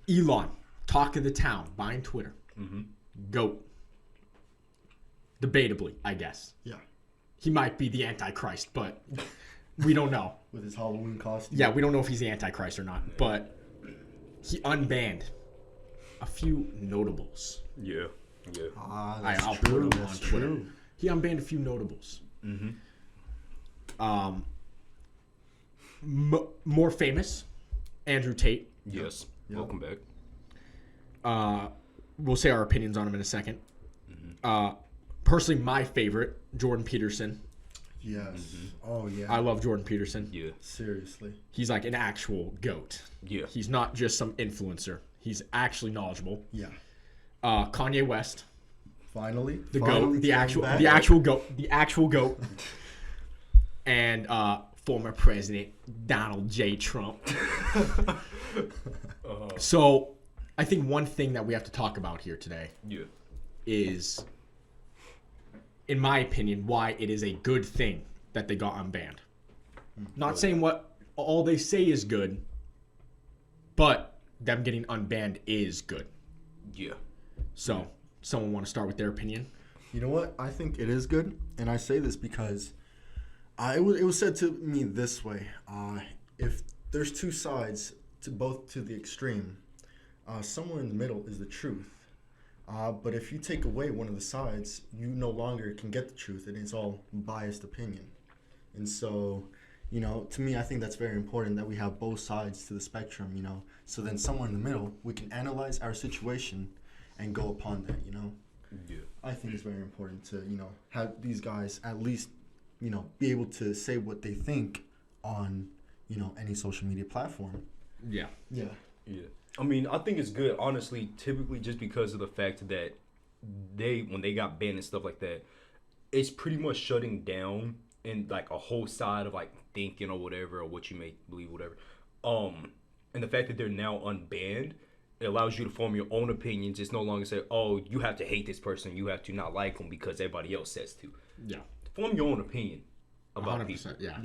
Elon, talk of the town, buying Twitter. Mm-hmm. GOAT. Debatably, I guess. Yeah. He might be the Antichrist, but we don't know. With his Halloween costume. Yeah, we don't know if he's the Antichrist or not, but he unbanned a few notables. Yeah. I'll put him on Twitter. He unbanned a few notables. Mm-hmm. More famous, Andrew Tate. Yes. Yep. Welcome back. We'll say our opinions on him in a second. Mm-hmm. Personally, my favorite, Jordan Peterson. Yes. Mm-hmm. Oh, yeah. I love Jordan Peterson. Yeah. Seriously. He's like an actual GOAT. Yeah. He's not just some influencer. He's actually knowledgeable. Yeah. Kanye West. Finally. The Finally GOAT. The actual GOAT. The actual GOAT. And former President Donald J. Trump. So I think one thing that we have to talk about here today is, in my opinion, why it is a good thing that they got unbanned. Not saying what all they say is good, but them getting unbanned is good. Yeah. So, someone want to start with their opinion? You know what? I think it is good, and I say this because it was said to me this way: if there's two sides to both to the extreme, somewhere in the middle is the truth. But if you take away one of the sides, you no longer can get the truth, and it's all biased opinion. And so, to me, I think that's very important that we have both sides to the spectrum. So then somewhere in the middle, we can analyze our situation and go upon that. Yeah. I think it's very important to have these guys at least be able to say what they think on any social media platform. Yeah. Yeah. Yeah. I mean, I think it's good, honestly, typically just because of the fact that when they got banned and stuff like that, it's pretty much shutting down in like a whole side of like thinking or whatever, or what you may believe, whatever. And the fact that they're now unbanned, it allows you to form your own opinions. It's no longer say, oh, you have to hate this person, you have to not like them because everybody else says to. Yeah. Form your own opinion about 100%, people. yeah.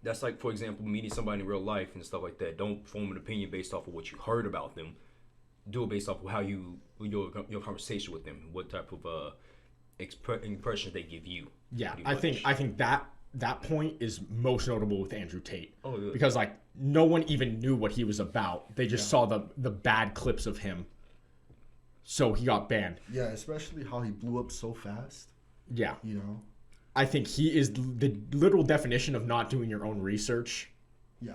That's like, for example, meeting somebody in real life and stuff like that. Don't form an opinion based off of what you heard about them. Do it based off of how your conversation with them, what type of impressions they give you. Yeah, I think that point is most notable with Andrew Tate. Oh, yeah. Because like no one even knew what he was about. They just saw the bad clips of him. So he got banned. Yeah, especially how he blew up so fast. Yeah. I think he is the literal definition of not doing your own research. Yeah.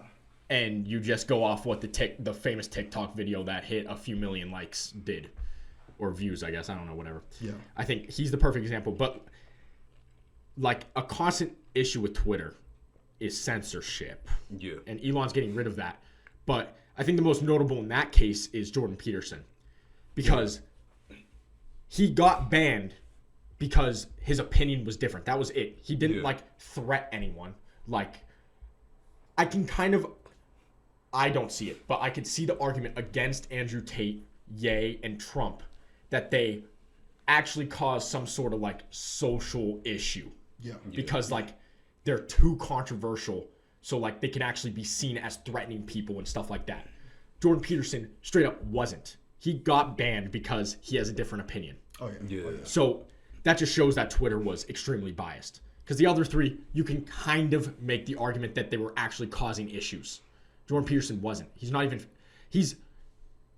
And you just go off what the famous TikTok video that hit a few million likes did. Or views, I guess. I don't know, whatever. Yeah. I think he's the perfect example. But like a constant issue with Twitter is censorship. Yeah. And Elon's getting rid of that. But I think the most notable in that case is Jordan Peterson. Because he got banned because his opinion was different. That was it. He didn't threat anyone. Like, I don't see it, but I could see the argument against Andrew Tate, Ye, and Trump that they actually caused some sort of social issue. Yeah. Because they're too controversial, so they can actually be seen as threatening people and stuff like that. Jordan Peterson straight up wasn't. He got banned because he has a different opinion. Oh yeah. So that just shows that Twitter was extremely biased. Because the other three, you can kind of make the argument that they were actually causing issues. Jordan Peterson wasn't. He's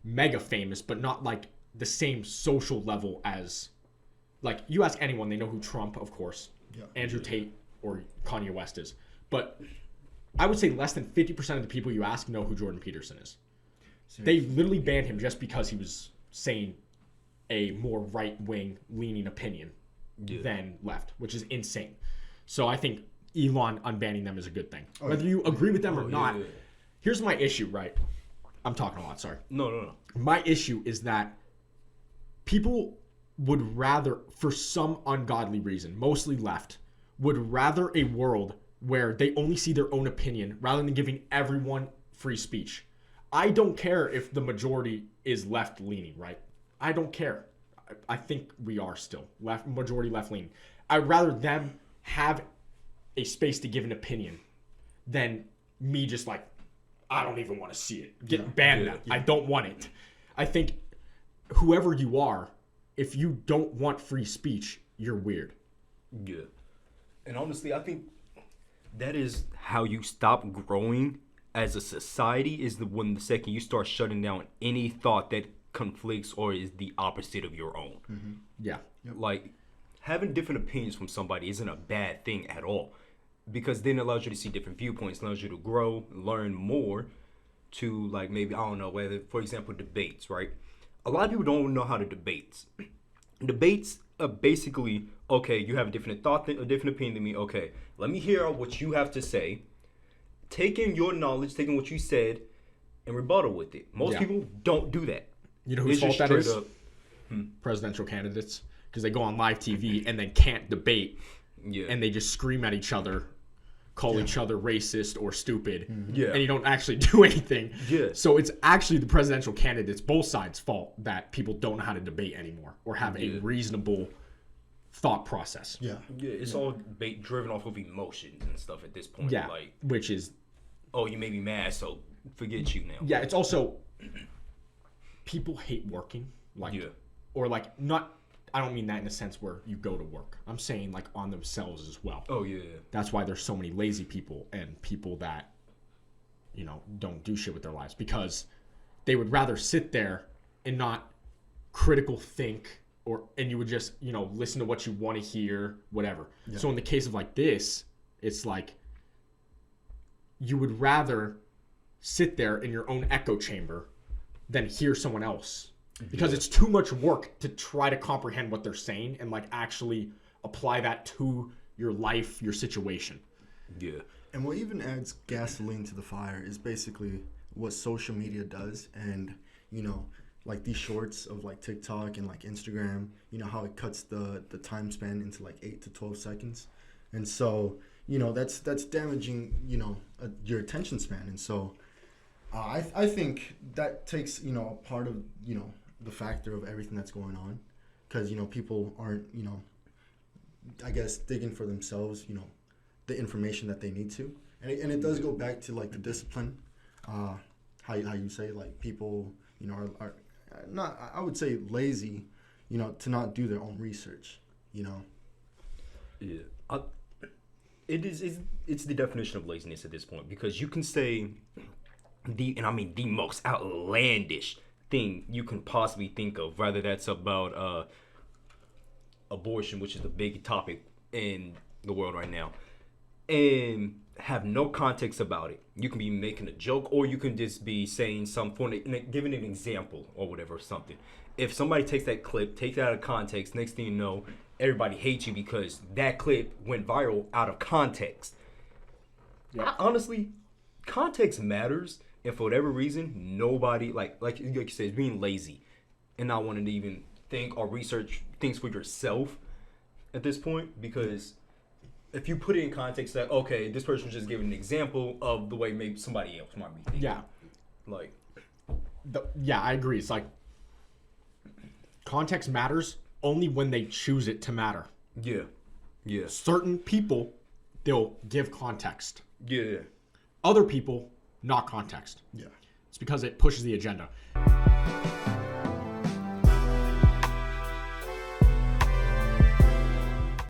mega famous, but not the same social level as, you ask anyone, they know who Trump, of course, Andrew Tate, or Kanye West is. But I would say less than 50% of the people you ask know who Jordan Peterson is. Seriously. They literally banned him just because he was saying a more right-wing leaning opinion than left, which is insane. So I think Elon unbanning them is a good thing. Whether you agree with them or not, here's my issue, right? I'm talking a lot, sorry. No. My issue is that people would rather, for some ungodly reason, mostly left, would rather a world where they only see their own opinion rather than giving everyone free speech. I don't care if the majority is left-leaning, right? I don't care. I think we are still majority left-leaning. I'd rather them have a space to give an opinion than me just I don't even want to see it. Ban that. Yeah. I don't want it. I think whoever you are, if you don't want free speech, you're weird. Yeah. And honestly, I think that is how you stop growing as a society, is the second you start shutting down any thought that conflicts or is the opposite of your own. Mm-hmm. Yeah. Like, having different opinions from somebody isn't a bad thing at all, because then it allows you to see different viewpoints, allows you to grow, learn more, to, like, maybe, I don't know, whether, for example, debates, right? A lot of people don't know how to debate. Debates are basically, okay, you have a different thought, a different opinion than me. Okay, let me hear what you have to say. Take in your knowledge, take in what you said, and rebuttal with it. Most people don't do that. You know whose fault that is? Presidential candidates. Because they go on live TV and then can't debate. Yeah. And they just scream at each other, call each other racist or stupid. Yeah. And you don't actually do anything. Yeah. So it's actually the presidential candidates, both sides' fault that people don't know how to debate anymore or have a reasonable thought process. Yeah. Yeah, it's all driven off of emotions and stuff at this point. Yeah. Like, Which is, oh, you made me mad, so forget you now. yeah, it's also, people hate working. Like, or like, not, I don't mean that in a sense where you go to work. I'm saying like on themselves as well. Oh, yeah. That's why there's so many lazy people and people that, you know, don't do shit with their lives, because they would rather sit there and not critical think, and you would just, you know, listen to what you want to hear, whatever. Yeah. So in the case of like this, it's like you would rather sit there in your own echo chamber than hear someone else, because it's too much work to try to comprehend what they're saying and like actually apply that to your life, your situation. Yeah. And what even adds gasoline to the fire is basically what social media does. And, you know, like these shorts of like TikTok and like Instagram, you know, how it cuts the time span into like 8 to 12 seconds. And so, you know, that's damaging, you know, your attention span. And so I think that takes, you know, a part of, you know, the factor of everything that's going on, because, you know, people aren't, you know, I guess digging for themselves, you know, the information that they need to. And it does go back to like the discipline, how you say, like, people, you know, are not, I would say, lazy, you know, to not do their own research, you know. Yeah. It's the definition of laziness at this point, because you can say the most outlandish thing you can possibly think of, whether that's about abortion, which is the big topic in the world right now, and have no context about it. You can be making a joke, or you can just be saying giving an example or whatever, something. If somebody takes that clip, takes it out of context, next thing you know, everybody hates you because that clip went viral out of context. Yeah. Honestly, context matters, and for whatever reason, nobody, like you said, is being lazy and not wanting to even think or research things for yourself at this point. Because if you put it in context that, okay, this person was just giving an example of the way maybe somebody else might be thinking. Yeah. Like, yeah, I agree. It's like context matters only when they choose it to matter. Yeah. Yeah. Certain people, they'll give context. Yeah. Other people, not context. Yeah. It's because it pushes the agenda.